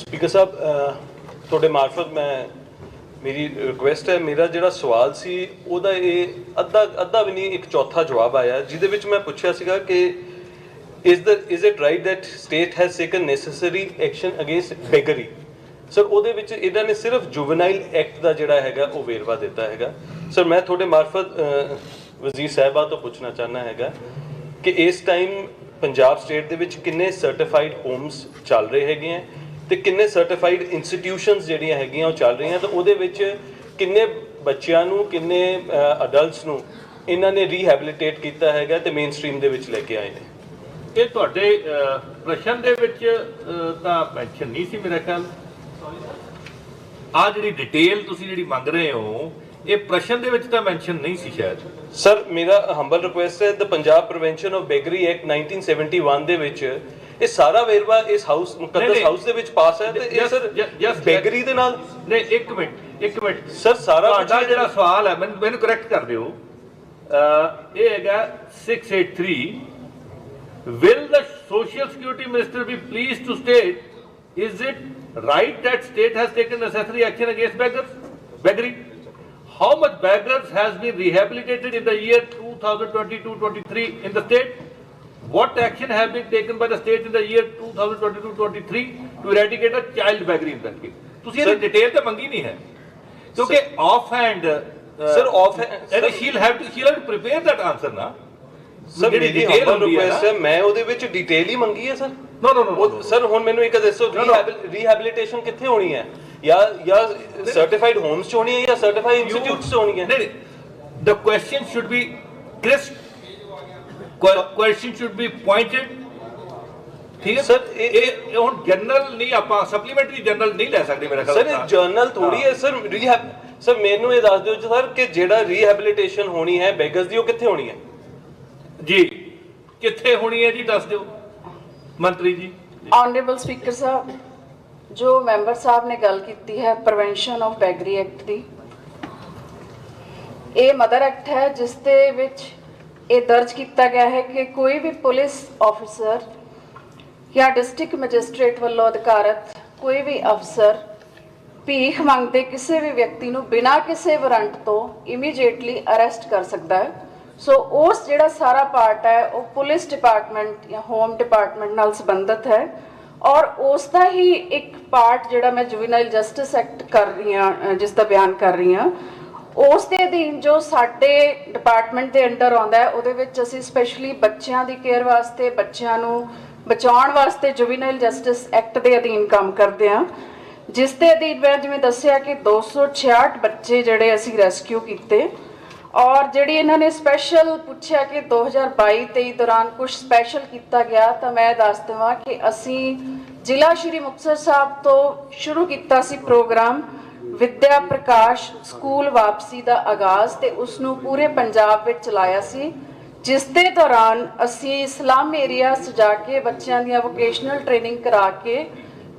Speaker साहब ਤੁਹਾਡੇ ਮਾਰਫਤ ਮੈਂ ਮੇਰੀ ਰਿਕੁਐਸਟ ਹੈ ਮੇਰਾ ਜਿਹੜਾ ਸਵਾਲ ਸੀ ਉਹਦਾ ਇਹ ਅੱਧਾ ਵੀ ਨਹੀਂ ਇੱਕ ਚੌਥਾ ਜਵਾਬ ਆਇਆ ਜਿਹਦੇ ਵਿੱਚ ਮੈਂ ਪੁੱਛਿਆ ਸੀਗਾ ਕਿ is it right that state has taken necessary action against beggary sir ਉਹਦੇ ਵਿੱਚ ਇਹਨਾਂ ਨੇ ਸਿਰਫ ਜੁਵਨਾਈਲ ਐਕਟ ਦਾ ਜਿਹੜਾ ਹੈਗਾ ਉਹ ਵੇਰਵਾ ਦਿੱਤਾ ਹੈਗਾ ਸਰ ਮੈਂ ਤੁਹਾਡੇ ਮਾਰਫਤ ਵਜ਼ੀਰ ਸਾਹਿਬਾ ਤੋਂ ਪੁੱਛਣਾ ਚਾਹੁੰਦਾ ਹੈਗਾ ਕਿ ਇਸ ਟਾਈਮ ਪੰਜਾਬ ਸਟੇਟ ਦੇ ਵਿੱਚ ਕਿੰਨੇ ਸਰਟੀਫਾਈਡ ਹੋਮਸ ਚੱਲ ਰਹੇ ਹੈਗੇ ਆ ਤੇ ਕਿੰਨੇ ਸਰਟੀਫਾਈਡ ਇੰਸਟੀਟਿਊਸ਼ਨਸ ਜਿਹੜੀਆਂ ਹੈਗੀਆਂ ਉਹ ਚੱਲ ਰਹੀਆਂ ਤਾਂ ਉਹਦੇ ਵਿੱਚ ਕਿੰਨੇ ਬੱਚਿਆਂ ਨੂੰ ਕਿੰਨੇ ਅਡਲਟਸ ਨੂੰ ਇਹਨਾਂ ਨੇ ਰੀਹੈਬਿਲਿਟੇਟ ਕੀਤਾ ਹੈਗਾ ਤੇ ਮੇਨ ਸਟ੍ਰੀਮ ਦੇ ਵਿੱਚ ਲੈ ਕੇ ਆਏ ਨੇ ਇਹ ਤੁਹਾਡੇ ਪ੍ਰਸ਼ਨ ਦੇ ਵਿੱਚ ਤਾਂ ਮੈਂਸ਼ਨ ਨਹੀਂ ਸੀ ਮੇਰਾ ਖਿਆਲ ਆ ਜਿਹੜੀ ਡਿਟੇਲ ਤੁਸੀਂ ਜਿਹੜੀ ਮੰਗ ਰਹੇ ਹੋ ਇਹ ਪ੍ਰਸ਼ਨ ਦੇ ਵਿੱਚ ਤਾਂ ਮੈਂਸ਼ਨ ਨਹੀਂ ਸੀ ਸ਼ਾਇਦ ਸਰ ਮੇਰਾ ਹੰਬਲ ਰਿਕੁਐਸਟ ਹੈ ਦ ਪੰਜਾਬ ਪ੍ਰੀਵੈਂਸ਼ਨ ਆਫ ਬੇਗਰੀ ਐਕਟ 1971 ਦੇ ਵਿੱਚ ਇਹ ਸਾਰਾ ਵੇਰਵਾ ਇਸ ਹਾਊਸ ਮੁਕੱਦਸ ਹਾਊਸ ਦੇ ਵਿੱਚ ਪਾਸ ਹੈ ਤੇ ਇਹ ਸਰ ਬੇਗਰੀ ਦੇ ਨਾਲ ਨਹੀਂ ਇੱਕ ਮਿੰਟ ਸਰ ਸਾਰਾ ਤੁਹਾਡਾ ਜਿਹੜਾ ਸਵਾਲ ਹੈ ਮੈਨੂੰ ਕਰੈਕਟ ਕਰ ਦਿਓ ਇਹ ਹੈਗਾ 683 will the social security minister be pleased to state is it right that state has taken necessary action against beggary how much beggars has been rehabilitated in the year 2022-23 in the state what action have been taken by the state in the year 2022-23 to eradicate a child beggary in that case ਤੁਸੀਂ ਇਹ detail ਤਾਂ ਮੰਗੀ ਨਹੀਂ ਹੈ ਕਿਉਂਕਿ of hand sir of hand she'll have to prepare that answer ਨਾ sir ਮੇਰੀ humble request ਹੈ ਮੈਂ ਉਹਦੇ ਵਿੱਚ ਡਿਟੇਲ ਹੀ ਮੰਗੀ ਹੈ ਸਰ ਨੋ ਸਰ ਹੁਣ ਮੈਨੂੰ ਇੱਕ ਦੱਸੋ ਰੀਹੈਬਿਲਿਟੇਸ਼ਨ ਕਿੱਥੇ ਹੋਣੀ ਹੈ ਜਾਂ ਸਰਟੀਫਾਈਡ ਹੋਮਸ ਚ ਹੋਣੀ ਹੈ ਜਾਂ ਸਰਟੀਫਾਈਡ ਇੰਸਟੀਟਿਊਟਸ ਚ ਹੋਣੀ ਹੈ ਨਹੀਂ the question should be crisp question should be pointed ਠੀਕ ਹੈ ਸਰ ਇਹ ਹੁਣ ਜਨਰਲ ਨਹੀਂ ਆਪਾਂ ਸਪਲੀਮੈਂਟਰੀ ਜਨਰਲ ਨਹੀਂ ਲੈ ਸਕਦੇ ਮੇਰਾ ਖਿਆਲ ਸਰ ਇਹ ਜਰਨਲ ਥੋੜੀ ਹੈ ਸਰ ਸਰ ਮੈਨੂੰ ਇਹ ਦੱਸ ਦਿਓ ਸਰ ਕਿ ਜਿਹੜਾ ਰੀਹੈਬਿਲਿਟੇਸ਼ਨ ਹੋਣੀ ਹੈ ਬੈਗਰਸ ਦੀ ਉਹ ਕਿੱਥੇ ਹੋਣੀ ਹੈ ਜੀ ਕਿੱਥੇ ਹੋਣੀ ਹੈ ਜੀ ਦੱਸ ਦਿਓ ਮੰਤਰੀ ਜੀ ਆਨਰੇਬਲ ਸਪੀਕਰ ਸਾਹਿਬ ਜੋ ਮੈਂਬਰ ਸਾਹਿਬ ਨੇ ਗੱਲ ਕੀਤੀ ਹੈ ਪ੍ਰੀਵੈਂਸ਼ਨ ਆਫ ਬੈਗਰੀ ਐਕਟ ਦੀ ਇਹ ਮਦਰ ਐਕਟ ਹੈ ਜਿਸ ਦੇ ਵਿੱਚ ਇਹ ਦਰਜ ਕੀਤਾ ਗਿਆ ਹੈ ਕਿ ਕੋਈ ਵੀ ਪੁਲਿਸ ਆਫੀਸਰ ਜਾਂ ਡਿਸਟ੍ਰਿਕਟ ਮੈਜਿਸਟ੍ਰੇਟ ਵੱਲੋਂ ਅਧਿਕਾਰਤ ਕੋਈ ਵੀ ਅਫਸਰ ਭੀਖ ਮੰਗਦੇ ਕਿਸੇ ਵੀ ਵਿਅਕਤੀ ਨੂੰ ਬਿਨਾਂ ਕਿਸੇ ਵਾਰੰਟ ਤੋਂ ਇਮੀਡੀਏਟਲੀ ਅਰੈਸਟ ਕਰ ਸਕਦਾ ਹੈ ਸੋ ਉਸ ਜਿਹੜਾ ਸਾਰਾ ਪਾਰਟ ਹੈ ਉਹ ਪੁਲਿਸ ਡਿਪਾਰਟਮੈਂਟ ਜਾਂ ਹੋਮ ਡਿਪਾਰਟਮੈਂਟ ਨਾਲ ਸੰਬੰਧਿਤ ਹੈ ਔਰ ਉਸ ਦਾ ਹੀ ਇੱਕ ਪਾਰਟ ਜਿਹੜਾ ਮੈਂ ਜੁਵੀਨਾਈਲ ਜਸਟਿਸ ਐਕਟ ਕਰ ਰਹੀ ਹਾਂ ਜਿਸ ਦਾ ਬਿਆਨ ਕਰ ਰਹੀ ਹਾਂ ਉਸ ਦੇ ਅਧੀਨ ਜੋ ਸਾਡੇ ਡਿਪਾਰਟਮੈਂਟ ਦੇ ਅੰਡਰ ਆਉਂਦਾ ਹੈ ਉਹਦੇ ਵਿੱਚ ਅਸੀਂ ਸਪੈਸ਼ਲੀ ਬੱਚਿਆਂ ਦੀ ਕੇਅਰ ਵਾਸਤੇ ਬੱਚਿਆਂ ਨੂੰ ਬਚਾਉਣ ਵਾਸਤੇ ਜੁਵੀਨਾਈਲ ਜਸਟਿਸ ਐਕਟ ਦੇ ਅਧੀਨ ਕੰਮ ਕਰਦੇ ਹਾਂ ਜਿਸ ਦੇ ਅਧੀਨ ਮੈਂ ਜਿਵੇਂ ਦੱਸਿਆ ਕਿ 266 ਬੱਚੇ ਜਿਹੜੇ ਅਸੀਂ ਰੈਸਕਿਊ ਕੀਤੇ ਔਰ ਜਿਹੜੀ ਇਹਨਾਂ ਨੇ ਸਪੈਸ਼ਲ ਪੁੱਛਿਆ ਕਿ 2022-23 ਦੌਰਾਨ ਕੁਝ ਸਪੈਸ਼ਲ ਕੀਤਾ ਗਿਆ ਤਾਂ ਮੈਂ ਦੱਸ ਦੇਵਾਂ ਕਿ ਅਸੀਂ ਜ਼ਿਲ੍ਹਾ ਸ਼੍ਰੀ ਮੁਕਤਸਰ ਸਾਹਿਬ ਤੋਂ ਸ਼ੁਰੂ ਕੀਤਾ ਸੀ ਪ੍ਰੋਗਰਾਮ ਵਿਦਿਆ ਪ੍ਰਕਾਸ਼ ਸਕੂਲ ਵਾਪਸੀ ਦਾ ਆਗਾਜ਼ ਤੇ ਉਸ ਨੂੰ ਪੂਰੇ ਪੰਜਾਬ ਵਿੱਚ ਚਲਾਇਆ ਸੀ ਜਿਸ ਦੇ ਦੌਰਾਨ ਅਸੀਂ ਸਲਮ ਏਰੀਆ ਸਜਾ ਕੇ ਬੱਚਿਆਂ ਦੀਆਂ ਵੋਕੇਸ਼ਨਲ ਟ੍ਰੇਨਿੰਗ ਕਰਾ ਕੇ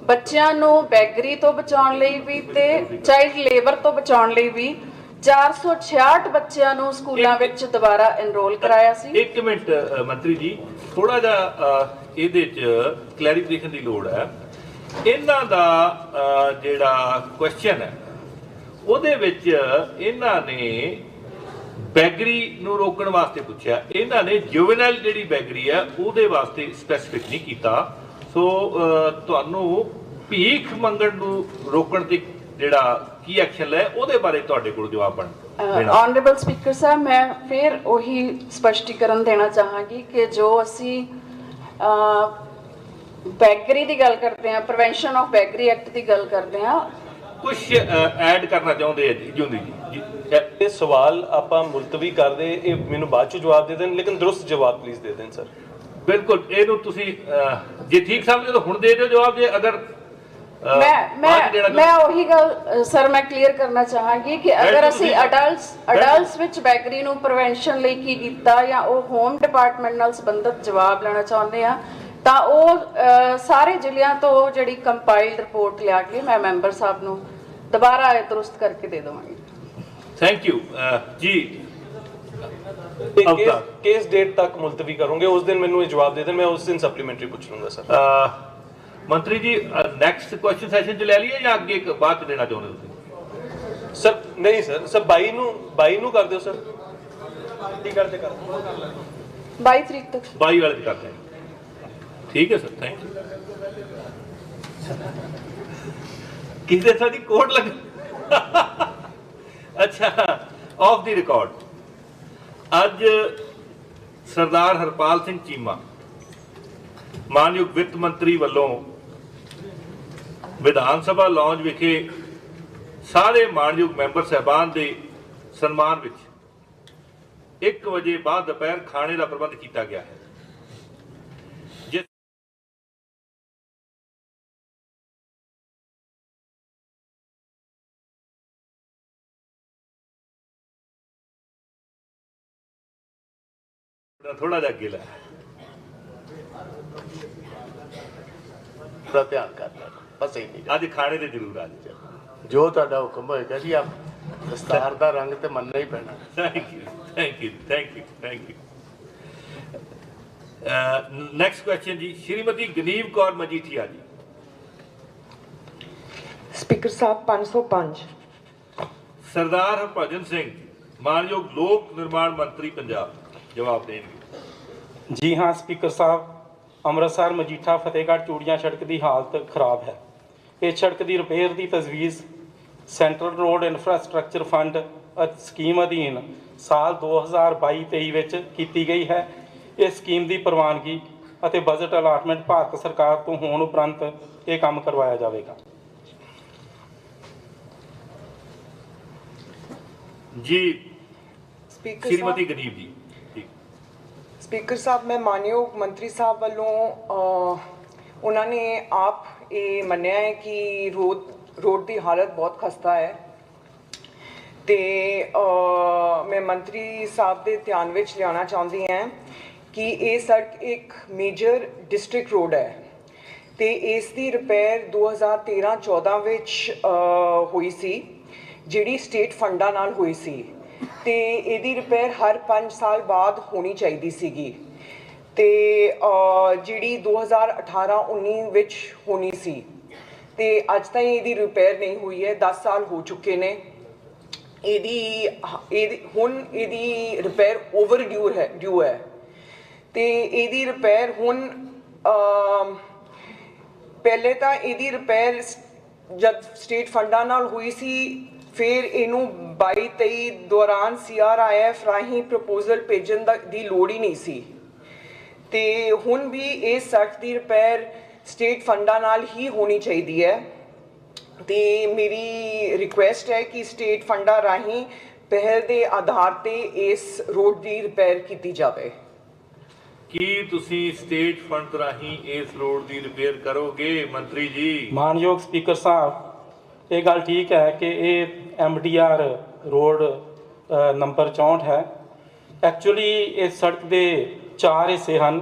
ਬੱਚਿਆਂ ਨੂੰ ਬੈਗਰੀ ਤੋਂ ਬਚਾਉਣ ਲਈ ਵੀ ਤੇ ਚਾਈਲਡ ਲੇਬਰ ਤੋਂ ਬਚਾਉਣ ਲਈ ਵੀ 466 ਬੱਚਿਆਂ ਨੂੰ ਸਕੂਲਾਂ ਵਿੱਚ ਦੁਬਾਰਾ ਐਨਰੋਲ ਕਰਾਇਆ ਸੀ ਇੱਕ ਮਿੰਟ ਮੰਤਰੀ ਜੀ ਥੋੜਾ ਜਿਹਾ ਇਹਦੇ 'ਚ ਕਲੈਰੀਫਿਕੇਸ਼ਨ ਦੀ ਲੋੜ ਹੈ ਇਹਨਾਂ ਦਾ ਜਿਹੜਾ ਕੁਐਸਚਨ ਹੈ ਉਹਦੇ ਵਿੱਚ ਇਹਨਾਂ ਨੇ ਬੈਗਰੀ ਨੂੰ ਰੋਕਣ ਵਾਸਤੇ ਪੁੱਛਿਆ ਇਹਨਾਂ ਨੇ ਜੁਵੈਨਾਈਲ ਜਿਹੜੀ ਬੈਗਰੀ ਹੈ ਉਹਦੇ ਵਾਸਤੇ ਸਪੈਸੀਫਿਕ ਨਹੀਂ ਕੀਤਾ ਸੋ ਤੁਹਾਨੂੰ ਭੀਖ ਮੰਗਣ ਨੂੰ ਰੋਕਣ ਤੇ ਜਿਹੜਾ ਕੀ ਐਕਸ਼ਨ ਲੈ ਉਹਦੇ ਬਾਰੇ ਤੁਹਾਡੇ ਕੋਲ ਜਵਾਬ ਬਣ ਆਨਰੇਬਲ ਸਪੀਕਰ ਸਾਹਿਬ ਮੈਂ ਫਿਰ ਉਹੀ ਸਪਸ਼ਟੀਕਰਨ ਦੇਣਾ ਚਾਹਾਂਗੀ ਕਿ ਜੋ ਅਸੀਂ ਬੈਗਰੀ ਦੀ ਗੱਲ ਕਰਦੇ ਹਾਂ ਪ੍ਰੀਵੈਂਸ਼ਨ ਆਫ ਬੈਗਰੀ ਐਕਟ ਦੀ ਗੱਲ ਕਰਦੇ ਹਾਂ ਕੁਝ ਐਡ ਕਰਨਾ ਚਾਹੁੰਦੇ ਆ ਜੀ ਜੁੰਦੀ ਜੀ ਇਹ ਸਵਾਲ ਆਪਾਂ ਮੁਲਤਵੀ ਕਰਦੇ ਇਹ ਮੈਨੂੰ ਬਾਅਦ ਚ ਜਵਾਬ ਦੇ ਦੇਣ ਲੇਕਿਨ ਦਰੁਸਤ ਜਵਾਬ ਪਲੀਜ਼ ਦੇ ਦੇਣ ਸਰ ਬਿਲਕੁਲ ਇਹਨੂੰ ਤੁਸੀਂ ਜੇ ਠੀਕ ਸਮਝਦੇ ਤਾਂ ਹੁਣ ਦੇ ਦਿਓ ਜਵਾਬ ਜੇ ਅਗਰ ਮੈਂ ਉਹੀ ਗੱਲ ਸਰ ਮੈਂ ਕਲੀਅਰ ਕਰਨਾ ਚਾਹਾਂਗੀ ਕਿ ਅਗਰ ਅਸੀਂ ਅਡਲਟਸ ਵਿੱਚ ਬੈਗਰੀ ਨੂੰ ਪ੍ਰੀਵੈਂਸ਼ਨ ਲਈ ਕੀ ਕੀਤਾ ਜਾਂ ਉਹ ਹੋਮ ਡਿਪਾਰਟਮੈਂਟ ਨਾਲ ਸੰਬੰਧਿਤ ਜਵਾਬ ਲੈਣਾ ਚਾਹੁੰਦੇ ਆ ਤਾਂ ਉਹ ਸਾਰੇ ਜ਼ਿਲ੍ਹਿਆਂ ਤੋਂ ਜਿਹੜੀ ਕੰਪਾਈਲਡ ਰਿਪੋਰਟ ਲਿਆ ਕੇ ਮੈਂ ਮੈਂਬਰ ਸਾਹਿਬ ਨੂੰ ਦੁਬਾਰਾ ਦਰੁਸਤ ਕਰਕੇ ਦੇ ਦੇਵਾਂਗੀ ਥੈਂਕ ਯੂ ਜੀ ਕਿਸ ਡੇਟ ਤੱਕ ਮੁਲਤਵੀ ਕਰੋਗੇ ਉਸ ਦਿਨ ਮੈਨੂੰ ਇਹ ਜਵਾਬ ਦੇ ਦੇਣ ਮੈਂ ਉਸ ਦਿਨ ਸਪਲੀਮੈਂਟਰੀ ਪੁੱਛ ਲੂੰਗਾ ਸਰ ਮੰਤਰੀ ਜੀ ਨੈਕਸਟ ਕੁਐਸਚਨ ਸੈਸ਼ਨ ਚ ਲੈ ਲਈਏ ਜਾਂ ਅੱਗੇ ਬਾਅਦ ਚ ਦੇਣਾ ਚਾਹੁੰਦੇ ਤੁਸੀਂ? ਸਰ ਨਹੀਂ ਸਰ 22 ਨੂੰ ਕਰ ਦਿਓ ਸਰ। 22 ਤਰੀਕ ਤੱਕ 22 ਵਾਲੇ ਚ ਕਰਦੇ ਹਾਂ। ਠੀਕ ਹੈ ਸਰ, ਥੈਂਕ ਯੂ। ਕਿਸੇ ਸਾਡੀ ਕੋਡ ਲੱਗ ਅੱਛਾ, ਆਫ ਦੀ ਰਿਕਾਰਡ ਅੱਜ ਸਰਦਾਰ ਹਰਪਾਲ ਸਿੰਘ ਚੀਮਾ ਮਾਨਯੋਗ ਵਿੱਤ ਮੰਤਰੀ ਵੱਲੋਂ ਵਿਧਾਨ ਸਭਾ ਲੌਂਜ ਵਿਖੇ ਸਾਰੇ ਮਾਨਯੋਗ ਮੈਂਬਰ ਸਾਹਿਬਾਨ ਦੇ ਸਨਮਾਨ ਵਿੱਚ 1 ਵਜੇ ਬਾਅਦ ਦੁਪਹਿਰ ਖਾਣੇ ਦਾ ਪ੍ਰਬੰਧ ਕੀਤਾ ਗਿਆ ਹੈ। थोड़ा जा गिला ਦਾ ਧਿਆਨ ਕਰਨਾ ਬਸ ਹੀ ਨਹੀਂ। आज खाने से जरूर आ जाए। ਜੋ ਤੁਹਾਡਾ ਹੁਕਮ ਹੋਏਗਾ ਜੀ, ਆਪ ਦਸਤਾਰ ਦਾ ਰੰਗ ਤੇ ਮੰਨਣਾ ਹੀ ਪੈਣਾ। Thank you thank you thank you thank you. Next question ji, Shrimati Ganiev Kaur Majithia ji. Speaker साहब 505। सरदार हरभजन सिंह मानयोग लोक निर्माण मंत्री पंजाब जवाब देंगे। ਜੀ ਹਾਂ ਸਪੀਕਰ ਸਾਹਿਬ, ਅੰਮ੍ਰਿਤਸਰ ਮਜੀਠਾ ਫਤਿਹਗੜ੍ਹ ਚੂੜੀਆਂ ਸੜਕ ਦੀ ਹਾਲਤ ਖਰਾਬ ਹੈ। ਇਸ ਸੜਕ ਦੀ ਰਿਪੇਅਰ ਦੀ ਤਜਵੀਜ਼ central road infrastructure fund scheme ਅਧੀਨ ਸਾਲ 2022-23 ਵਿੱਚ ਕੀਤੀ ਗਈ ਹੈ। ਇਸ ਸਕੀਮ ਦੀ ਪ੍ਰਵਾਨਗੀ ਅਤੇ ਬਜਟ ਅਲਾਟਮੈਂਟ ਭਾਰਤ ਸਰਕਾਰ ਤੋਂ ਹੋਣ ਉਪਰੰਤ ਇਹ ਕੰਮ ਕਰਵਾਇਆ ਜਾਵੇਗਾ। जी स्पीकर श्रीमती साहब, गनीव जी। स्पीकर साहब मैं मानयोग मंत्री साहब वालों उन्होंने आप ये मन्निया है कि रोड की हालत बहुत खस्ता है तो मैं मंत्री साहब के ध्यान में लियाना चाहती हैं कि ये सड़क एक मेजर डिस्ट्रिक्ट रोड है तो इसकी रिपेयर 2013-14 विच हुई सी, जिहड़ी स्टेट फंडा नाल हुई सी ਤੇ ਇਹਦੀ ਰਿਪੇਅਰ ਹਰ 5 ਸਾਲ ਬਾਅਦ ਹੋਣੀ ਚਾਹੀਦੀ ਸੀਗੀ ਤੇ ਜਿਹੜੀ 2018-19 ਵਿੱਚ ਹੋਣੀ ਸੀ ਤੇ ਅੱਜ ਤਾਈਂ ਇਹਦੀ ਰਿਪੇਅਰ ਨਹੀਂ ਹੋਈ ਹੈ। 10 ਸਾਲ ਹੋ ਚੁੱਕੇ ਨੇ। ਇਹਦੀ ਰਿਪੇਅਰ ਓਵਰ ਡਿਊ ਹੈ ਤੇ ਇਹਦੀ ਰਿਪੇਅਰ ਹੁਣ ਪਹਿਲੇ ਤਾਂ ਇਹਦੀ ਰਿਪੇਅਰ ਜਦ ਸਟੇਟ ਫੰਡਾਂ ਨਾਲ ਹੋਈ ਸੀ, ਫਿਰ ਇਹਨੂੰ 22-23 ਦੌਰਾਨ CRIF ਰਾਹੀਂ ਪ੍ਰਪੋਜ਼ਲ ਭੇਜਣ ਦੀ ਲੋੜ ਹੀ ਨਹੀਂ ਸੀ ਤੇ ਹੁਣ ਵੀ ਇਹ ਸੜਕ ਦੀ ਰਿਪੇਅਰ ਸਟੇਟ ਫੰਡਾਂ ਨਾਲ ਹੀ ਹੋਣੀ ਚਾਹੀਦੀ ਹੈ ਤੇ ਮੇਰੀ ਰਿਕੁਐਸਟ ਹੈ ਕਿ ਸਟੇਟ ਫੰਡਾਂ ਰਾਹੀਂ ਪਹਿਲ ਦੇ ਆਧਾਰ ਤੇ ਇਸ ਰੋਡ ਦੀ ਰਿਪੇਅਰ ਕੀਤੀ ਜਾਵੇ। ਕੀ ਤੁਸੀਂ ਸਟੇਟ ਫੰਡ ਰਾਹੀਂ ਇਸ ਰੋਡ ਦੀ ਰਿਪੇਅਰ ਕਰੋਗੇ ਮੰਤਰੀ ਜੀ? ਮਾਨਯੋਗ ਸਪੀਕਰ ਸਾਹਿਬ, ਇਹ ਗੱਲ ਠੀਕ ਹੈ ਕਿ ਇਹ MDR ਰੋਡ ਨੰਬਰ 64 ਹੈ। ਐਕਚੁਅਲੀ ਇਸ ਸੜਕ ਦੇ 4 ਹਿੱਸੇ ਹਨ।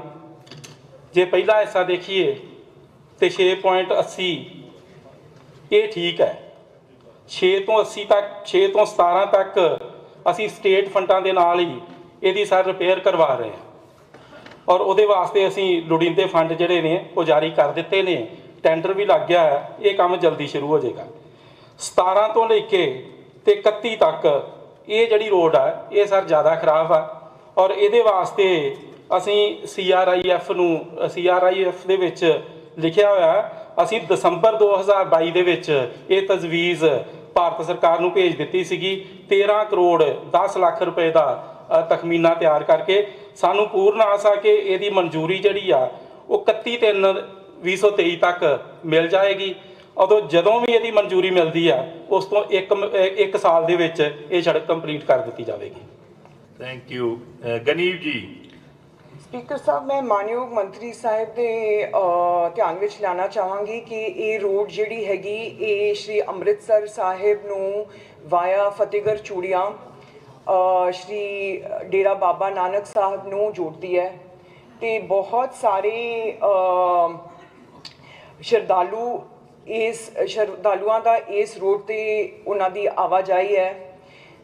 ਜੇ ਪਹਿਲਾ ਹਿੱਸਾ ਦੇਖੀਏ ਤੇ 6.80 ਇਹ ਠੀਕ ਹੈ। 6 ਤੋਂ 80 ਤੱਕ 6 ਤੋਂ 17 ਤੱਕ ਅਸੀਂ ਸਟੇਟ ਫੰਡਾਂ ਦੇ ਨਾਲ ਹੀ ਇਹਦੀ ਸਰ ਰਿਪੇਅਰ ਕਰਵਾ ਰਹੇ ਹਾਂ ਔਰ ਉਹਦੇ ਵਾਸਤੇ ਅਸੀਂ ਲੋੜੀਂਦੇ ਫੰਡ ਜਿਹੜੇ ਨੇ ਉਹ ਜਾਰੀ ਕਰ ਦਿੱਤੇ ਨੇ। ਟੈਂਡਰ ਵੀ ਲੱਗ ਗਿਆ ਹੈ। ਇਹ ਕੰਮ ਜਲਦੀ ਸ਼ੁਰੂ ਹੋ ਜਾਏਗਾ। 17 ਤੋਂ ਲੈ ਕੇ ਤੇ 31 ਤੱਕ ਇਹ ਜਿਹੜੀ ਰੋਡ ਆ ਇਹ ਸਰ ਜ਼ਿਆਦਾ ਖਰਾਬ ਆ ਔਰ ਇਹਦੇ ਵਾਸਤੇ ਅਸੀਂ CRIF ਦੇ ਵਿੱਚ ਲਿਖਿਆ ਹੋਇਆ ਅਸੀਂ ਦਸੰਬਰ 2022 ਦੇ ਵਿੱਚ ਇਹ ਤਜਵੀਜ਼ ਭਾਰਤ ਸਰਕਾਰ ਨੂੰ ਭੇਜ ਦਿੱਤੀ ਸੀਗੀ। 13 ਕਰੋੜ 10 ਲੱਖ ਰੁਪਏ ਦਾ ਤਖਮੀਨਾ ਤਿਆਰ ਕਰਕੇ ਸਾਨੂੰ ਪੂਰਨ ਆਸ ਆ ਕਿ ਇਹਦੀ ਮਨਜ਼ੂਰੀ ਜਿਹੜੀ ਆ ਉਹ 31/3/2023 ਤੱਕ ਮਿਲ ਜਾਏਗੀ। ਉਦੋਂ ਜਦੋਂ ਵੀ ਇਹਦੀ ਮਨਜ਼ੂਰੀ ਮਿਲਦੀ ਆ ਉਸ ਤੋਂ ਇੱਕ ਸਾਲ ਦੇ ਵਿੱਚ ਇਹ ਸੜਕ ਕੰਪਲੀਟ ਕਰ ਦਿੱਤੀ ਜਾਵੇਗੀ। Thank you. ਗਨੀਵ ਜੀ। ਸਪੀਕਰ ਸਾਹਿਬ, ਮੈਂ ਮਾਨਯੋਗ ਮੰਤਰੀ ਸਾਹਿਬ ਦੇ ਧਿਆਨ ਵਿੱਚ ਲਿਆਉਣਾ ਚਾਹਾਂਗੀ ਕਿ ਇਹ ਰੋਡ ਜਿਹੜੀ ਹੈਗੀ ਇਹ ਸ਼੍ਰੀ ਅੰਮ੍ਰਿਤਸਰ ਸਾਹਿਬ ਨੂੰ ਵਾਇਆ ਫਤਿਹਗੜ੍ਹ ਚੂੜੀਆਂ ਸ਼੍ਰੀ ਡੇਰਾ ਬਾਬਾ ਨਾਨਕ ਸਾਹਿਬ ਨੂੰ ਜੋੜਦੀ ਹੈ ਤੇ ਬਹੁਤ ਸਾਰੇ ਸ਼ਰਧਾਲੂਆਂ ਦਾ ਇਸ ਰੋਡ ਤੇ ਉਹਨਾਂ ਦੀ ਆਵਾਜਾਈ ਹੈ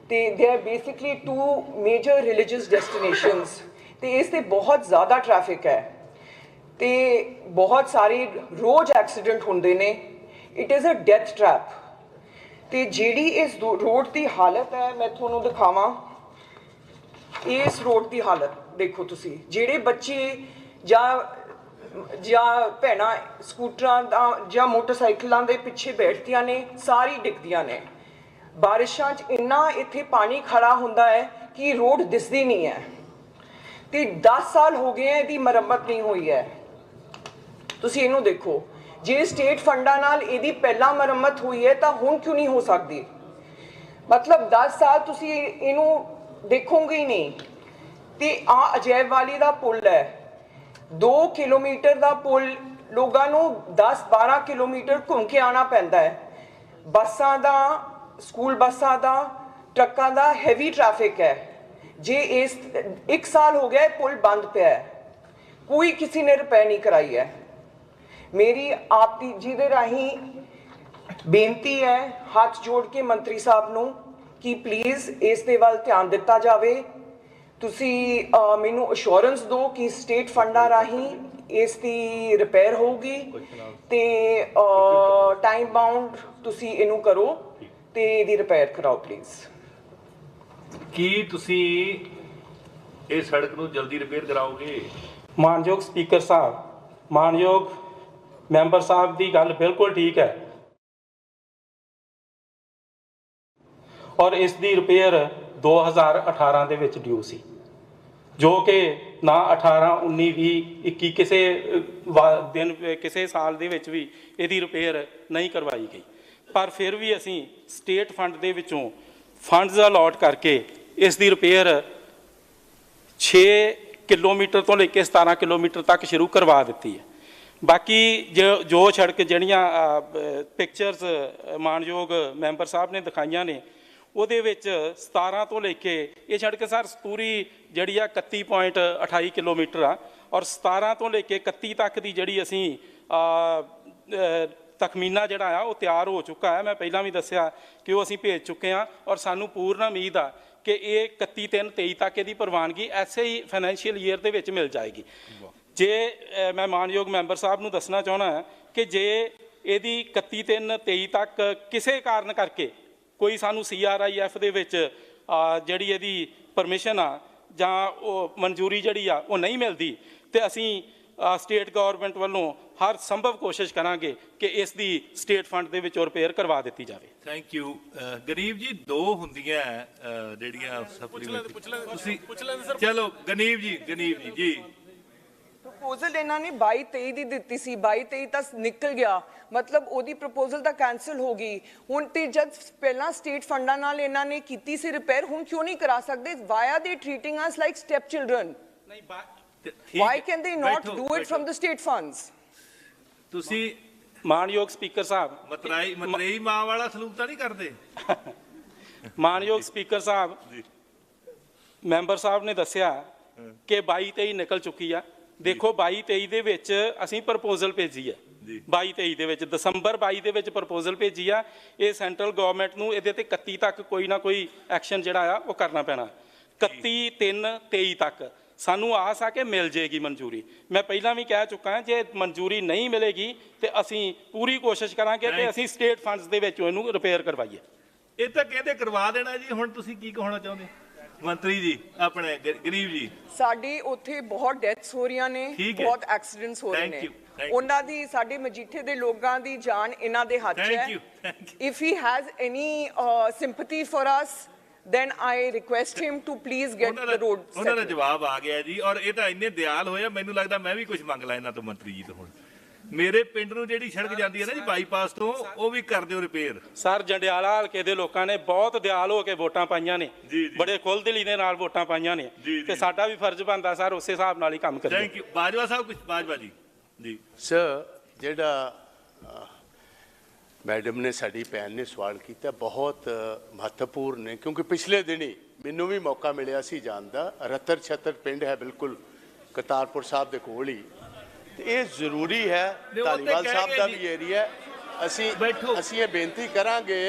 ਤੇ they are basically 2 major religious destinations ਤੇ ਇਸ ਤੇ ਬਹੁਤ ਜ਼ਿਆਦਾ ਟ੍ਰੈਫਿਕ ਹੈ ਤੇ ਬਹੁਤ ਸਾਰੇ ਰੋਜ਼ ਐਕਸੀਡੈਂਟ ਹੁੰਦੇ ਨੇ। It is a death trap. ਤੇ ਜਿਹੜੀ ਇਸ ਰੋਡ ਦੀ ਹਾਲਤ ਹੈ, ਮੈਂ ਤੁਹਾਨੂੰ ਦਿਖਾਵਾਂ ਇਸ ਰੋਡ ਦੀ ਹਾਲਤ ਦੇਖੋ ਤੁਸੀਂ। ਜਿਹੜੇ ਬੱਚੇ ਜਾਂ ਭੈਣਾਂ ਸਕੂਟਰਾਂ ਦਾ ਜਾਂ ਮੋਟਰਸਾਈਕਲਾਂ ਦੇ ਪਿੱਛੇ ਬੈਠਦੀਆਂ ਨੇ, ਸਾਰੀ ਡਿੱਗਦੀਆਂ ਨੇ। ਬਾਰਿਸ਼ਾਂ 'ਚ ਇੰਨਾ ਇੱਥੇ ਪਾਣੀ ਖੜਾ ਹੁੰਦਾ ਹੈ ਕਿ ਰੋਡ ਦਿਸਦੀ ਨਹੀਂ ਹੈ। ਤੇ 10 ਸਾਲ ਹੋ ਗਏ ਹੈ ਇਹਦੀ ਮੁਰੰਮਤ ਨਹੀਂ ਹੋਈ ਹੈ। ਤੁਸੀਂ ਇਹਨੂੰ ਦੇਖੋ, ਜੇ ਸਟੇਟ ਫੰਡਾਂ ਨਾਲ ਇਹਦੀ ਪਹਿਲਾਂ ਮੁਰੰਮਤ ਹੋਈ ਹੈ ਤਾਂ ਹੁਣ ਕਿਉਂ ਨਹੀਂ ਹੋ ਸਕਦੀ? ਮਤਲਬ 10 ਸਾਲ ਤੁਸੀਂ ਇਹਨੂੰ ਦੇਖੋਗੇ ਹੀ ਨਹੀਂ। ਤੇ ਆ ਅਜੈਬ ਵਾਲੀ ਦਾ ਪੁਲ ਹੈ, 2 ਕਿਲੋਮੀਟਰ ਦਾ ਪੁਲ, ਲੋਕਾਂ ਨੂੰ 10-12 ਕਿਲੋਮੀਟਰ ਘੁੰਮ ਕੇ ਆਉਣਾ ਪੈਂਦਾ ਹੈ। ਬੱਸਾਂ ਦਾ, ਸਕੂਲ ਬੱਸਾਂ ਦਾ, ਟਰੱਕਾਂ ਦਾ ਹੈਵੀ ਟ੍ਰੈਫਿਕ ਹੈ। ਜੇ ਇਸ 1 ਸਾਲ ਹੋ ਗਿਆ ਪੁਲ ਬੰਦ ਪਿਆ ਹੈ, ਕੋਈ ਕਿਸੇ ਨੇ ਰਿਪੇਅਰ ਨਹੀਂ ਕਰਾਈ ਹੈ। ਮੇਰੀ ਆਪ ਜੀ ਦੇ ਰਾਹੀਂ ਬੇਨਤੀ ਹੈ, ਹੱਥ ਜੋੜ ਕੇ ਮੰਤਰੀ ਸਾਹਿਬ ਨੂੰ, ਕਿ ਪਲੀਜ਼ ਇਸ ਦੇ ਵੱਲ ਧਿਆਨ ਦਿੱਤਾ ਜਾਵੇ। ਤੁਸੀਂ ਮੈਨੂੰ ਅਸ਼ੋਰੈਂਸ ਦਿਓ ਕਿ ਸਟੇਟ ਫੰਡਾਂ ਰਾਹੀਂ ਇਸ ਦੀ ਰਿਪੇਅਰ ਹੋਊਗੀ ਤੇ ਟਾਈਮ ਬਾਉਂਡ ਤੁਸੀਂ ਇਹਨੂੰ ਕਰੋ ਤੇ ਇਹਦੀ ਰਿਪੇਅਰ ਕਰਾਓ ਪਲੀਜ਼। ਕੀ ਤੁਸੀਂ ਇਹ ਸੜਕ ਨੂੰ ਜਲਦੀ ਰਿਪੇਅਰ ਕਰਾਓਗੇ? ਮਾਨਯੋਗ ਸਪੀਕਰ ਸਾਹਿਬ, ਮਾਨਯੋਗ ਮੈਂਬਰ ਸਾਹਿਬ ਦੀ ਗੱਲ ਬਿਲਕੁਲ ਠੀਕ ਹੈ, ਔਰ ਇਸ ਦੀ ਰਿਪੇਅਰ 2018 ਦੇ ਵਿੱਚ ਡਿਊ ਸੀ, ਜੋ ਕਿ ਨਾ 18, 19, 20, 21 ਕਿਸੇ ਸਾਲ ਦੇ ਵਿੱਚ ਵੀ ਇਹਦੀ ਰਿਪੇਅਰ ਨਹੀਂ ਕਰਵਾਈ ਗਈ। ਪਰ ਫਿਰ ਵੀ ਅਸੀਂ ਸਟੇਟ ਫੰਡ ਦੇ ਵਿੱਚੋਂ ਫੰਡਸ ਅਲਾਟ ਕਰਕੇ ਇਸ ਦੀ ਰਿਪੇਅਰ 6 ਕਿਲੋਮੀਟਰ ਤੋਂ ਲੈ ਕੇ 17 ਕਿਲੋਮੀਟਰ ਤੱਕ ਸ਼ੁਰੂ ਕਰਵਾ ਦਿੱਤੀ ਹੈ। ਬਾਕੀ ਜੋ ਸੜਕ ਜਿਹੜੀਆਂ ਪਿਕਚਰਸ ਮਾਨਯੋਗ ਮੈਂਬਰ ਸਾਹਿਬ ਨੇ ਦਿਖਾਈਆਂ ਨੇ, ਉਹਦੇ ਵਿੱਚ 17 ਤੋਂ ਲੈ ਕੇ ਇਹ ਸੜਕ ਸਰ ਪੂਰੀ ਜਿਹੜੀ ਆ 31.28 ਕਿਲੋਮੀਟਰ ਆ, ਔਰ 17 ਤੋਂ ਲੈ ਕੇ 31 ਤੱਕ ਦੀ ਜਿਹੜੀ ਅਸੀਂ ਤਖਮੀਨਾ ਜਿਹੜਾ ਆ ਉਹ ਤਿਆਰ ਹੋ ਚੁੱਕਾ ਹੈ। ਮੈਂ ਪਹਿਲਾਂ ਵੀ ਦੱਸਿਆ ਕਿ ਉਹ ਅਸੀਂ ਭੇਜ ਚੁੱਕੇ ਹਾਂ, ਔਰ ਸਾਨੂੰ ਪੂਰਨ ਉਮੀਦ ਆ ਕਿ ਇਹ 31/3/23 ਤੱਕ ਇਹਦੀ ਪ੍ਰਵਾਨਗੀ ਐਸੇ ਹੀ ਫਾਈਨੈਂਸ਼ੀਅਲ ਈਅਰ ਦੇ ਵਿੱਚ ਮਿਲ ਜਾਏਗੀ। ਜੇ ਮੈਂ ਮਾਨਯੋਗ ਮੈਂਬਰ ਸਾਹਿਬ ਨੂੰ ਦੱਸਣਾ ਚਾਹੁੰਦਾ ਕਿ ਜੇ ਇਹਦੀ 31/3/23 ਤੱਕ ਕਿਸੇ ਕਾਰਨ ਕਰਕੇ ਕੋਈ ਸਾਨੂੰ CRIF ਦੇ ਵਿੱਚ ਜਿਹੜੀ ਇਹਦੀ ਪਰਮਿਸ਼ਨ ਆ ਜਾਂ ਉਹ ਮਨਜ਼ੂਰੀ ਜਿਹੜੀ ਆ ਉਹ ਨਹੀਂ ਮਿਲਦੀ, ਤੇ ਅਸੀਂ ਸਟੇਟ ਗਵਰਨਮੈਂਟ ਵੱਲੋਂ ਹਰ ਸੰਭਵ ਕੋਸ਼ਿਸ਼ ਕਰਾਂਗੇ ਕਿ ਇਸ ਦੀ ਸਟੇਟ ਫੰਡ ਦੇ ਵਿੱਚੋਂ ਰਿਪੇਅਰ ਕਰਵਾ ਦਿੱਤੀ ਜਾਵੇ। Thank you. ਗਰੀਬ ਜੀ, 2 ਹੁੰਦੀਆਂ ਜਿਹੜੀਆਂ ਤੁਸੀਂ ਚਲੋ ਗਨੀਵ ਜੀ ਜੀ ਪ੍ਰਪੋਜ਼ਲ ਇਹਨਾਂ ਨੇ 22-23 ਦੀ ਦਿੱਤੀ ਸੀ, 22-23 ਤੱਕ ਨਿਕਲ ਗਿਆ, ਮਤਲਬ ਉਹਦੀ ਪ੍ਰਪੋਜ਼ਲ ਤਾਂ ਕੈਂਸਲ ਹੋ ਗਈ। ਹੁਣ ਤੇ ਜਦ ਪਹਿਲਾਂ ਸਟੇਟ ਫੰਡਾਂ ਨਾਲ ਇਹਨਾਂ ਨੇ ਕੀਤੀ ਸੀ ਰਿਪੇਅਰ, ਹੁਣ ਕਿਉਂ ਨਹੀਂ ਕਰਾ ਸਕਦੇ? Why they treating us like step children? Why can they not do it from the state funds? ਤੁਸੀਂ ਮਾਨਯੋਗ ਸਪੀਕਰ ਸਾਹਿਬ, ਮਤਰੇਈ ਮਾਂ ਵਾਲਾ ਸਲੂਕ ਤਾਂ ਨਹੀਂ ਕਰਦੇ? ਮਾਨਯੋਗ ਸਪੀਕਰ ਸਾਹਿਬ, ਮੈਂਬਰ ਸਾਹਿਬ ਨੇ ਦੱਸਿਆ ਕਿ 22-23 ਨਿਕਲ ਚੁੱਕੀ ਆ। ਦੇਖੋ 22-23 ਦੇ ਵਿੱਚ ਅਸੀਂ ਪ੍ਰਪੋਜ਼ਲ ਭੇਜੀ ਹੈ, 22-23 ਦੇ ਵਿੱਚ ਦਸੰਬਰ 22 ਦੇ ਵਿੱਚ ਪ੍ਰਪੋਜ਼ਲ ਭੇਜੀ ਆ। ਇਹ ਸੈਂਟਰਲ ਗਵਰਨਮੈਂਟ ਨੂੰ ਇਹਦੇ ਤੇ 31 ਤੱਕ ਕੋਈ ਨਾ ਕੋਈ ਐਕਸ਼ਨ ਜਿਹੜਾ ਆ ਉਹ ਕਰਨਾ ਪੈਣਾ। 31/3/23 ਤੱਕ ਸਾਨੂੰ ਆਸ ਆ ਕਿ ਮਿਲ ਜੇਗੀ ਮਨਜ਼ੂਰੀ। ਮੈਂ ਪਹਿਲਾਂ ਵੀ ਕਹਿ ਚੁੱਕਾ ਹਾਂ, ਜੇ ਮਨਜ਼ੂਰੀ ਨਹੀਂ ਮਿਲੇਗੀ ਤੇ ਅਸੀਂ ਪੂਰੀ ਕੋਸ਼ਿਸ਼ ਕਰਾਂਗੇ ਕਿ ਅਸੀਂ ਸਟੇਟ ਫੰਡਸ ਦੇ ਵਿੱਚ ਇਹਨੂੰ ਰਿਪੇਅਰ ਕਰਵਾਈਏ। ਇਹ ਤਾਂ ਕਹਿੰਦੇ ਕਰਵਾ ਦੇਣਾ ਜੀ, ਹੁਣ ਤੁਸੀਂ ਕੀ ਕਹਿਣਾ ਚਾਹੁੰਦੇ ਮੰਤਰੀ ਜੀ? ਆਪਣੇ ਗਰੀਬ ਜੀ, ਸਾਡੀ ਉੱਥੇ ਬਹੁਤ ਡੈਥਸ ਹੋ ਰਹੀਆਂ ਨੇ, ਬਹੁਤ ਐਕਸੀਡੈਂਟਸ ਹੋ ਰਹੇ ਨੇ। ਉਹਨਾਂ ਦੀ, ਸਾਡੇ ਮਜੀਠੇ ਦੇ ਲੋਕਾਂ ਦੀ ਜਾਨ ਇਹਨਾਂ ਦੇ ਹੱਥ ਹੈ। If he has any sympathy for us, then I request him to please get the road settled. ਉਹਨਾਂ ਦਾ ਜਵਾਬ ਆ ਗਿਆ ਜੀ, ਔਰ ਇਹ ਤਾਂ ਇੰਨੇ ਦਿਆਲ ਹੋਇਆ, ਮੈਨੂੰ ਲੱਗਦਾ ਮੈਂ ਵੀ ਕੁਝ ਮੰਗ ਲਾਂ ਇਹਨਾਂ ਤੋਂ ਮੰਤਰੀ ਜੀ ਤੋਂ। ਹੁਣ ਮੇਰੇ ਪਿੰਡ ਨੂੰ ਜਿਹੜੀ ਸੜਕ ਜਾਂਦੀ ਹੈ ਨਾ ਜੀ ਬਾਈਪਾਸ ਤੋਂ, ਉਹ ਵੀ ਕਰ ਦਿਓ ਰਿਪੇਅਰ। ਸਰ, ਜੰਡਿਆਲਾ ਹਲਕੇ ਦੇ ਲੋਕਾਂ ਨੇ ਬਹੁਤ ਦਿਆਲ ਹੋ ਕੇ ਵੋਟਾਂ ਪਾਈਆਂ ਨੇ, ਬੜੇ ਖੁੱਲ੍ਹਦਿਲੀ ਦੇ ਨਾਲ ਵੋਟਾਂ ਪਾਈਆਂ ਨੇ, ਤੇ ਸਾਡਾ ਵੀ ਫਰਜ਼ ਬਣਦਾ ਸਰ ਉਸੇ ਹਿਸਾਬ ਨਾਲ ਹੀ ਕੰਮ ਕਰੀਏ। Thank you. ਬਾਜਵਾ ਸਾਹਿਬ, ਕੁਝ ਬਾਜਵਾ ਜੀ ਸਰ, ਜਿਹੜਾ ਮੈਡਮ ਨੇ, ਸਾਡੀ ਭੈਣ ਨੇ ਸਵਾਲ ਕੀਤਾ, ਬਹੁਤ ਮਹੱਤਵਪੂਰਨ ਨੇ, ਕਿਉਂਕਿ ਪਿਛਲੇ ਦਿਨੀ ਮੈਨੂੰ ਵੀ ਮੌਕਾ ਮਿਲਿਆ ਸੀ ਜਾਣ ਦਾ। ਰਤਰ ਛਤਰ ਪਿੰਡ ਹੈ ਬਿਲਕੁਲ ਕਰਤਾਰਪੁਰ ਸਾਹਿਬ ਦੇ ਕੋਲ ਹੀ, ਤੇ ਇਹ ਜ਼ਰੂਰੀ ਹੈ। ਧਾਲੀਵਾਲ ਸਾਹਿਬ ਦਾ ਵੀ ਏਰੀਆ। ਅਸੀਂ ਇਹ ਬੇਨਤੀ ਕਰਾਂਗੇ,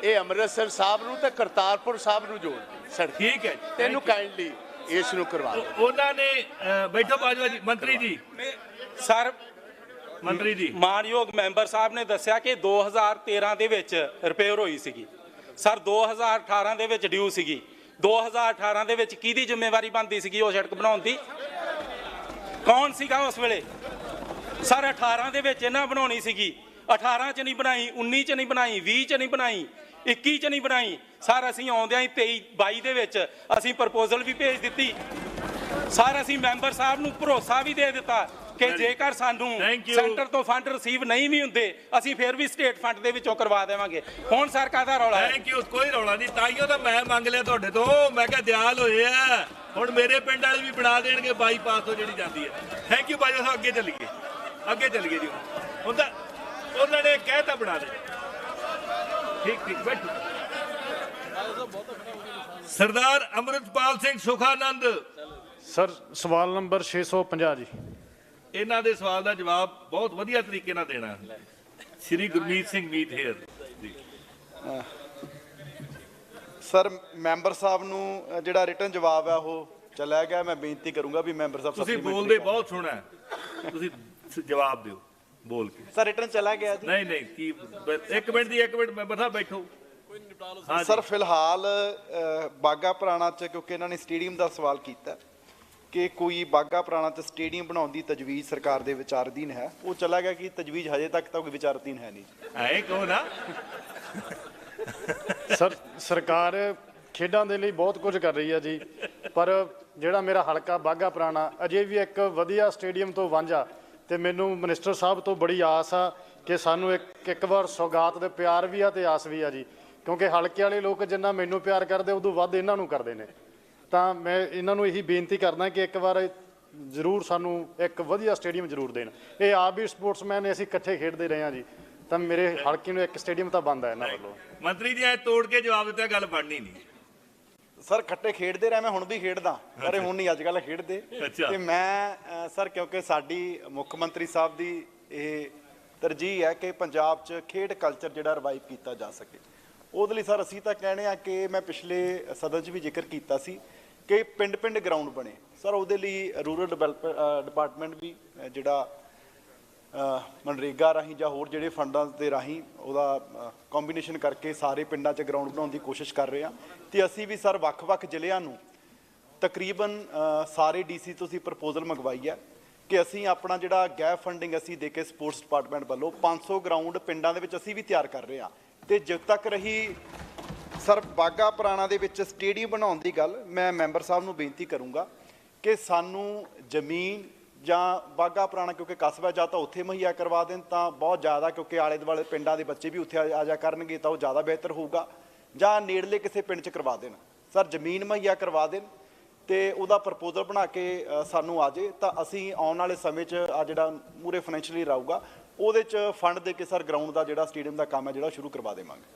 ਇਹ ਅੰਮ੍ਰਿਤਸਰ ਸਾਹਿਬ ਨੂੰ ਤੇ ਕਰਤਾਰਪੁਰ ਸਾਹਿਬ ਨੂੰ ਜੋੜ ਸੜਕ। ਠੀਕ ਹੈ, ਤੈਨੂੰ ਕਾਈਂਡਲੀ ਇਸ ਨੂੰ ਕਰਵਾ ਦਿਓ। ਉਹਨਾਂ ਨੇ ਬੈਠੋ ਬਾਜਵਾ ਜੀ, ਮੰਤਰੀ ਜੀ, ਸਰ ਮੰਤਰੀ ਜੀ, ਮਾਨਯੋਗ ਮੈਂਬਰ ਸਾਹਿਬ ਨੇ ਦੱਸਿਆ ਕਿ 2013 ਦੇ ਵਿੱਚ ਰਿਪੇਅਰ ਹੋਈ ਸੀਗੀ ਸਰ, 2018 ਦੇ ਵਿੱਚ ਡਿਊ ਸੀਗੀ। 2018 ਦੇ ਵਿੱਚ ਕਿਹਦੀ ਜ਼ਿੰਮੇਵਾਰੀ ਬਣਦੀ ਸੀਗੀ ਉਹ ਸੜਕ ਬਣਾਉਣ ਦੀ? ਕੌਣ ਸੀਗਾ ਉਸ ਵੇਲੇ ਸਰ? 18 ਦੇ ਵਿੱਚ ਇਹਨਾਂ ਬਣਾਉਣੀ ਸੀਗੀ, 18 ਚ ਨਹੀਂ ਬਣਾਈ, 19 ਚ ਨਹੀਂ ਬਣਾਈ, 20 ਚ ਨਹੀਂ ਬਣਾਈ, 21 ਚ ਨਹੀਂ ਬਣਾਈ ਸਰ। ਅਸੀਂ ਆਉਂਦਿਆਂ ਹੀ 23-22 ਦੇ ਵਿੱਚ ਅਸੀਂ ਪ੍ਰਪੋਜ਼ਲ ਵੀ ਭੇਜ ਦਿੱਤੀ ਸਰ। ਅਸੀਂ ਮੈਂਬਰ ਸਾਹਿਬ ਨੂੰ ਭਰੋਸਾ ਵੀ ਦੇ ਦਿੱਤਾ ਕਿ ਜੇਕਰ ਸਾਨੂੰ ਸੈਂਟਰ ਤੋਂ ਫੰਡ ਰਿਸੀਵ ਨਹੀਂ ਵੀ ਹੁੰਦੇ ਅਸੀਂ ਫਿਰ ਵੀ ਸਟੇਟ ਫੰਡ ਦੇ ਵਿੱਚੋਂ ਕਰਵਾ ਦੇਵਾਂਗੇ। ਹੁਣ ਸਰ ਕਾਹਦਾ ਰੌਲਾ ਹੈ? Thank you. ਕੋਈ ਰੌਲਾ ਨਹੀਂ, ਤਾਈਓ ਤਾਂ ਮੈਂ ਮੰਗ ਲਿਆ ਤੁਹਾਡੇ ਤੋਂ, ਮੈਂ ਕਿਹਾ ਦਿਆਲ ਹੋਏ ਆ, ਹੁਣ ਮੇਰੇ ਪਿੰਡ ਵਾਲੇ ਵੀ ਬਣਾ ਦੇਣਗੇ ਬਾਈਪਾਸ ਤੋਂ ਜਿਹੜੀ ਜਾਂਦੀ ਹੈ। ਥੈਂਕ ਯੂ ਬਾਜਵਾ ਸਾਹਿਬ, ਅੱਗੇ ਚੱਲੀਏ, ਅੱਗੇ ਚੱਲੀਏ ਜੀ। ਹੁਣ ਤਾਂ ਉਹਨਾਂ ਨੇ ਕਹਿ ਤਾਂ ਬਣਾ ਦੇ। ਠੀਕ ਠੀਕ ਬੈਠੋ। ਸਰਦਾਰ ਅੰਮ੍ਰਿਤਪਾਲ ਸਿੰਘ ਸੁਖਾਨੰਦ, ਸਰ ਸਵਾਲ ਨੰਬਰ 650 ਜੀ। ਇਹਨਾਂ ਦੇ ਸਵਾਲ ਦਾ ਜਵਾਬ ਬਹੁਤ ਵਧੀਆ ਤਰੀਕੇ ਨਾਲ ਦੇਣਾ ਸ਼੍ਰੀ ਗੁਰਮੀਤ ਸਿੰਘ ਮੀਤ ਹੇਅਰ ਜੀ। ਸਰ ਮੈਂਬਰ ਸਾਹਿਬ ਨੂੰ ਜਿਹੜਾ ਰਿਟਨ ਜਵਾਬ ਹੈ ਉਹ ਚਲਾ ਗਿਆ। ਮੈਂ ਬੇਨਤੀ ਕਰੂੰਗਾ ਵੀ ਮੈਂਬਰ ਸਾਹਿਬ ਤੁਸੀਂ supplementary ਬੋਲਦੇ ਬਹੁਤ ਸੋਹਣਾ ਹੈ, ਤੁਸੀਂ ਜਵਾਬ ਦਿਓ ਬੋਲ ਕੇ। ਸਰ ਰਿਟਨ ਚਲਾ ਗਿਆ ਜੀ। ਨਹੀਂ ਨਹੀਂ ਕੀ, ਇੱਕ ਮਿੰਟ ਦੀ, ਇੱਕ ਮਿੰਟ ਮੈਂਬਰ ਸਾਹਿਬ ਬੈਠੋ। ਹਾਂ ਸਰ ਫਿਲਹਾਲ ਬਾਗਾ ਪੁਰਾਣਾ ਚ ਕਿਉਂਕਿ ਇਹਨਾਂ ਨੇ ਸਟੇਡੀਅਮ ਦਾ ਸਵਾਲ ਕੀਤਾ ਕਿ ਕੋਈ ਬਾਗਾ ਪੁਰਾਣਾ ਚ ਸਟੇਡੀਅਮ ਬਣਾਉਣ ਦੀ ਤਜਵੀਜ਼ ਸਰਕਾਰ ਦੇ ਵਿਚਾਰਧੀਨ ਹੈ, ਉਹ ਚਲਾ ਗਿਆ ਕਿ ਤਜਵੀਜ਼ ਹਜੇ ਤੱਕ ਤਾਂ ਕੋਈ ਵਿਚਾਰਧੀਨ ਹੈ ਨਹੀਂ। ਐ ਕਹੋ ਨਾ। ਸਰ ਸਰਕਾਰ ਖੇਡਾਂ ਦੇ ਲਈ ਬਹੁਤ ਕੁਝ ਕਰ ਰਹੀ ਹੈ ਜੀ, ਪਰ ਜਿਹੜਾ ਮੇਰਾ ਹਲਕਾ ਬਾਘਾ ਪੁਰਾਣਾ ਅਜੇ ਵੀ ਇੱਕ ਵਧੀਆ ਸਟੇਡੀਅਮ ਤੋਂ ਵਾਂਝਾ, ਤੇ ਮੈਨੂੰ ਮਿਨਿਸਟਰ ਸਾਹਿਬ ਤੋਂ ਬੜੀ ਆਸ ਆ ਕਿ ਸਾਨੂੰ ਇੱਕ ਵਾਰ ਸੌਗਾਤ ਦੇ ਪਿਆਰ ਵੀ ਆ ਤੇ ਆਸ ਵੀ ਆ ਜੀ, ਕਿਉਂਕਿ ਹਲਕੇ ਵਾਲੇ ਲੋਕ ਜਿੰਨਾ ਮੈਨੂੰ ਪਿਆਰ ਕਰਦੇ ਉਦੋਂ ਵੱਧ ਇਹਨਾਂ ਨੂੰ ਕਰਦੇ ਨੇ। ਤਾਂ ਮੈਂ ਇਹਨਾਂ ਨੂੰ ਇਹੀ ਬੇਨਤੀ ਕਰਦਾ ਕਿ ਇੱਕ ਵਾਰ ਜ਼ਰੂਰ ਸਾਨੂੰ ਇੱਕ ਵਧੀਆ ਸਟੇਡੀਅਮ ਜ਼ਰੂਰ ਦੇਣ। ਇਹ ਆਪ ਵੀ ਸਪੋਰਟਸਮੈਨ ਨੇ, ਅਸੀਂ ਇਕੱਠੇ ਖੇਡਦੇ ਰਹੇ ਹਾਂ ਜੀ, ਤਾਂ ਮੇਰੇ ਹਲਕੇ ਨੂੰ ਇੱਕ ਸਟੇਡੀਅਮ ਤਾਂ ਬਣਦਾ ਇਹਨਾਂ ਵੱਲੋਂ। ਮੰਤਰੀ ਜੀ ਐ ਤੋੜ ਕੇ ਜਵਾਬ ਦਿੱਤਾ, ਗੱਲ ਬਣਨੀ ਨਹੀਂ। ਸਰ ਇਕੱਠੇ ਖੇਡਦੇ ਰਹੇ, ਮੈਂ ਹੁਣ ਵੀ ਖੇਡਦਾ, ਪਰ ਹੁਣ ਨਹੀਂ ਅੱਜ ਕੱਲ੍ਹ ਖੇਡਦੇ। ਤੇ ਮੈਂ ਸਰ ਕਿਉਂਕਿ ਸਾਡੀ ਮੁੱਖ ਮੰਤਰੀ ਸਾਹਿਬ ਦੀ ਇਹ ਤਰਜੀਹ ਹੈ ਕਿ ਪੰਜਾਬ 'ਚ ਖੇਡ ਕਲਚਰ ਜਿਹੜਾ ਰਿਵਾਈਵ ਕੀਤਾ ਜਾ ਸਕੇ, ਉਹਦੇ ਲਈ ਸਰ ਅਸੀਂ ਤਾਂ ਕਹਿੰਦੇ ਆ ਕਿ ਮੈਂ ਪਿਛਲੇ ਸਦਨ 'ਚ ਵੀ ਜ਼ਿਕਰ ਕੀਤਾ ਸੀ ਕਿ ਪਿੰਡ ਪਿੰਡ ਗਰਾਊਂਡ ਬਣੇ ਸਰ। ਉਹਦੇ ਲਈ ਰੂਰਲ ਡਿਪਾਰਟਮੈਂਟ ਵੀ ਜਿਹੜਾ ਮਨਰੇਗਾ ਰਾਹੀਂ ਜਾਂ ਹੋਰ ਜਿਹੜੇ ਫੰਡਾਂ ਦੇ ਰਾਹੀਂ ਉਹਦਾ ਕੰਬੀਨੇਸ਼ਨ ਕਰਕੇ ਸਾਰੇ ਪਿੰਡਾਂ 'ਚ ਗਰਾਊਂਡ ਬਣਾਉਣ ਦੀ ਕੋਸ਼ਿਸ਼ ਕਰ ਰਹੇ ਹਾਂ। ਤੇ ਅਸੀਂ ਵੀ ਸਰ ਵੱਖ-ਵੱਖ ਜ਼ਿਲ੍ਹਿਆਂ ਨੂੰ ਤਕਰੀਬਨ ਸਾਰੇ ਡੀਸੀ ਤੋਂ ਅਸੀਂ ਪ੍ਰਪੋਜ਼ਲ ਮੰਗਵਾਈ ਹੈ ਕਿ ਅਸੀਂ ਆਪਣਾ ਜਿਹੜਾ ਗੈਪ ਫੰਡਿੰਗ ਅਸੀਂ ਦੇ ਕੇ ਸਪੋਰਟਸ ਡਿਪਾਰਟਮੈਂਟ ਵੱਲੋਂ 500 ਗਰਾਊਂਡ ਪਿੰਡਾਂ ਦੇ ਵਿੱਚ ਅਸੀਂ ਵੀ ਤਿਆਰ ਕਰ ਰਹੇ ਹਾਂ। ਤੇ ਜਦ ਤੱਕ ਰਹੀ ਸਰ ਬਾਗਾ ਪੁਰਾਣਾ ਦੇ ਵਿੱਚ ਸਟੇਡੀਅਮ ਬਣਾਉਣ ਦੀ ਗੱਲ, ਮੈਂ ਮੈਂਬਰ ਸਾਹਿਬ ਨੂੰ ਬੇਨਤੀ ਕਰੂੰਗਾ ਕਿ ਸਾਨੂੰ ਜ਼ਮੀਨ ਜਾਂ ਬਾਗਾ ਪੁਰਾਣਾ ਕਿਉਂਕਿ ਕਸਬਾ ਜਾਂ ਤਾਂ ਉੱਥੇ ਮੁਹੱਈਆ ਕਰਵਾ ਦੇਣ ਤਾਂ ਬਹੁਤ ਜ਼ਿਆਦਾ, ਕਿਉਂਕਿ ਆਲੇ ਦੁਆਲੇ ਪਿੰਡਾਂ ਦੇ ਬੱਚੇ ਵੀ ਉੱਥੇ ਆ ਜਾ ਕਰਨਗੇ ਤਾਂ ਉਹ ਜ਼ਿਆਦਾ ਬਿਹਤਰ ਹੋਊਗਾ, ਜਾਂ ਨੇੜਲੇ ਕਿਸੇ ਪਿੰਡ 'ਚ ਕਰਵਾ ਦੇਣ ਸਰ, ਜ਼ਮੀਨ ਮੁਹੱਈਆ ਕਰਵਾ ਦੇਣ ਤੇ ਉਹਦਾ ਪ੍ਰਪੋਜ਼ਲ ਬਣਾ ਕੇ ਸਾਨੂੰ ਆ ਜੇ ਤਾਂ ਅਸੀਂ ਆਉਣ ਵਾਲੇ ਸਮੇਂ 'ਚ ਆ ਜਿਹੜਾ ਮੂਰੇ ਫਾਈਨੈਂਸ਼ੀਅਲੀ ਰਹੂਗਾ ਉਹਦੇ 'ਚ ਫੰਡ ਦੇ ਕੇ ਸਰ ਗਰਾਊਂਡ ਦਾ ਜਿਹੜਾ ਸਟੇਡੀਅਮ ਦਾ ਕੰਮ ਹੈ ਜਿਹੜਾ ਸ਼ੁਰੂ ਕਰਵਾ ਦੇਵਾਂਗੇ।